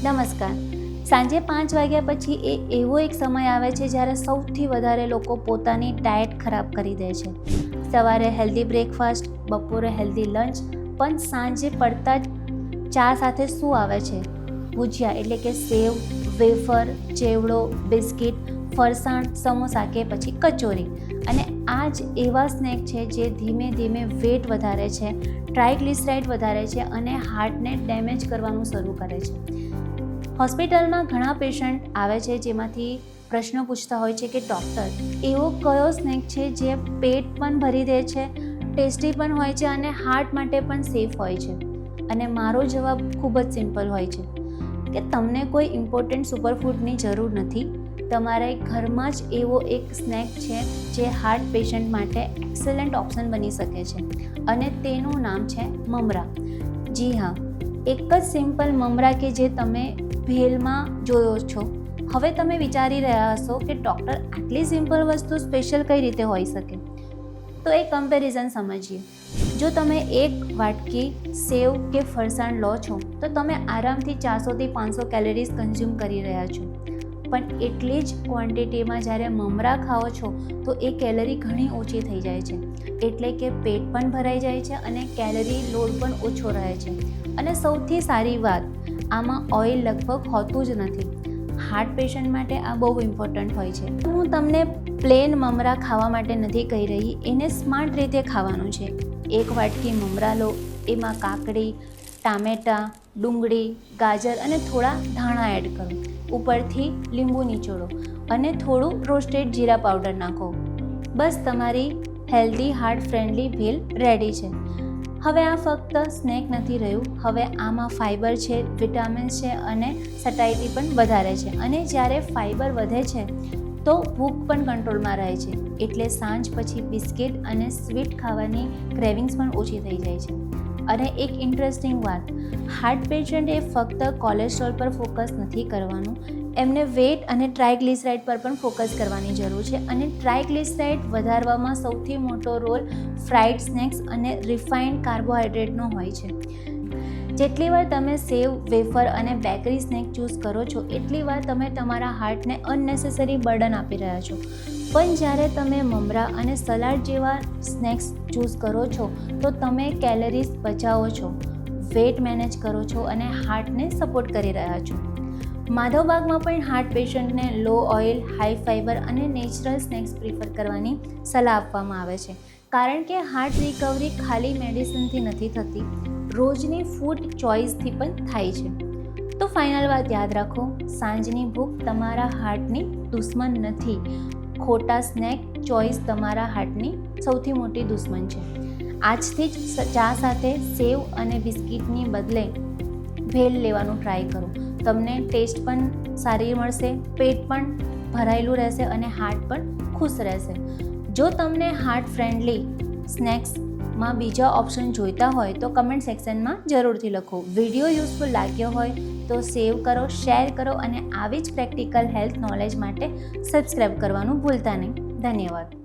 નમસ્કાર. સાંજે 5 વાગ્યા પછી એવો એક સમય આવે છે જ્યારે સૌથી વધારે લોકો પોતાની ડાયટ ખરાબ કરી દે છે. સવારે હેલ્ધી બ્રેકફાસ્ટ, બપોરે હેલ્ધી લંચ, પણ સાંજે પડતા ચા સાથે શું આવે છે? ભુજિયા એટલે કે સેવ, વેફર, ચેવડો, બિસ્કિટ, ફરસાણ, સમોસા કે પછી કચોરી. અને આ જ એવા સ્નેક છે જે ધીમે ધીમે વેટ વધારે છે, ટ્રાયગ્લિસરાઇડ વધારે છે અને હાર્ટને ડેમેજ કરવાનું શરૂ કરે છે. હોસ્પિટલમાં ઘણા પેશન્ટ આવે છે જેમાંથી પ્રશ્નો પૂછતા હોય છે કે ડૉક્ટર, એવો કયો સ્નેક છે જે પેટ પણ ભરી દે છે, ટેસ્ટી પણ હોય છે અને હાર્ટ માટે પણ સેફ હોય છે? અને મારો જવાબ ખૂબ જ સિમ્પલ હોય છે કે તમને કોઈ ઇમ્પોર્ટન્ટ સુપરફૂડની જરૂર નથી. તમારા ઘરમાં જ એવો એક સ્નેક છે જે હાર્ટ પેશન્ટ માટે એક્સેલન્ટ ઓપ્શન બની શકે છે અને તેનું નામ છે મમરા. જી હા, એક જ સિમ્પલ મમરા કે જે તમે ભેલમાં જોયો છો. હવે તમે વિચારી રહ્યા હશો કે ડૉક્ટર, આટલી સિમ્પલ વસ્તુ સ્પેશિયલ કઈ રીતે હોઈ શકે? તો એ કમ્પેરિઝન સમજીએ. જો તમે એક વાટકી સેવ કે ફરસાણ લો છો તો તમે આરામથી 400થી 500 કેલરીઝ કન્ઝ્યુમ કરી રહ્યા છો. પણ એટલી જ ક્વોન્ટિટીમાં જ્યારે મમરા ખાઓ છો તો એ કેલરી ઘણી ઓછી થઈ જાય છે. એટલે કે પેટ પણ ભરાઈ જાય છે અને કેલરી લોડ પણ ઓછો રહે છે. અને સૌથી સારી વાત, આમાં ઓઇલ લગભગ હોતું જ નથી. હાર્ટ પેશન્ટ માટે આ બહુ ઇમ્પોર્ટન્ટ હોય છે. હું તમને પ્લેન મમરા ખાવા માટે નથી કહી રહી, એને સ્માર્ટ રીતે ખાવાનું છે. એક વાટકી મમરા લો, એમાં કાકડી, ટામેટાં, ડુંગળી, ગાજર અને થોડા ધાણા એડ કરો. ઉપરથી લીંબુ નીચોડો અને થોડું રોસ્ટેડ જીરા પાવડર નાખો. બસ, તમારી healthy heart friendly bhel ready છે. હવે આ ફક્ત સ્નેક નથી રહ્યું, હવે આમાં ફાઇબર છે, વિટામિન્સ છે અને સટાઇટી પણ વધારે છે. અને જ્યારે ફાઇબર વધે છે તો ભૂખ પણ કંટ્રોલમાં રહે છે. એટલે સાંજ પછી બિસ્કિટ અને સ્વીટ ખાવાની ક્રેવિંગ્સ પણ ઓછી થઈ જાય છે. અને એક ઇન્ટરેસ્ટિંગ વાત, હાર્ટ પેશન્ટે ફક્ત કોલેસ્ટ્રોલ પર ફોકસ નથી કરવાનું, એમને વેટ અને ટ્રાયગ્લિસરાઇડ પર પણ ફોકસ કરવાની જરૂર છે. અને ટ્રાયગ્લિસરાઇડ વધારવામાં સૌથી મોટો રોલ ફ્રાઈડ સ્નેક્સ અને રિફાઇન્ડ કાર્બોહાઈડ્રેટનો હોય છે. જેટલી વાર તમે સેવ, વેફર અને બેકરી સ્નેક ચૂઝ કરો છો, એટલી વાર તમે તમારા હાર્ટને અનનેસેસરી બર્ડન આપી રહ્યા છો. પણ જ્યારે તમે મમરા અને સલાડ જેવા સ્નેક્સ ચૂઝ કરો છો તો તમે કેલરીઝ બચાવો છો, વેટ મેનેજ કરો છો અને હાર્ટને સપોર્ટ કરી રહ્યા છો. માધવબાગમાં પણ હાર્ટ પેશન્ટને લો ઓઇલ, હાઈ ફાઇબર અને નેચરલ સ્નેક્સ પ્રિફર કરવાની સલાહ આપવામાં આવે છે. કારણ કે હાર્ટ રિકવરી ખાલી મેડિસિનથી નથી થતી, રોજની ફૂડ ચોઇસથી પણ થાય છે. તો ફાઇનલ વાત યાદ રાખો, સાંજની ભૂખ તમારા હાર્ટની દુશ્મન નથી. ખોટા સ્નેક ચોઇસ તમારા હાર્ટની સૌથી મોટી દુશ્મન છે. આજથી જ ચા સાથે સેવ અને બિસ્કિટની બદલે ભેલ લેવાનું ટ્રાય કરો. તમને ટેસ્ટ પણ સારી મળશે, પેટ પણ ભરાયેલું રહેશે અને હાર્ટ પણ ખુશ રહેશે. જો તમને હાર્ટ ફ્રેન્ડલી સ્નેક્સમાં બીજા ઓપ્શન જોઈતા હોય તો કમેન્ટ સેક્શનમાં જરૂરથી લખો. વિડીયો યુઝફુલ લાગ્યો હોય તો સેવ કરો, શેર કરો અને આવી જ પ્રેક્ટિકલ હેલ્થ નોલેજ માટે સબસ્ક્રાઈબ કરવાનું ભૂલતા નહીં. ધન્યવાદ.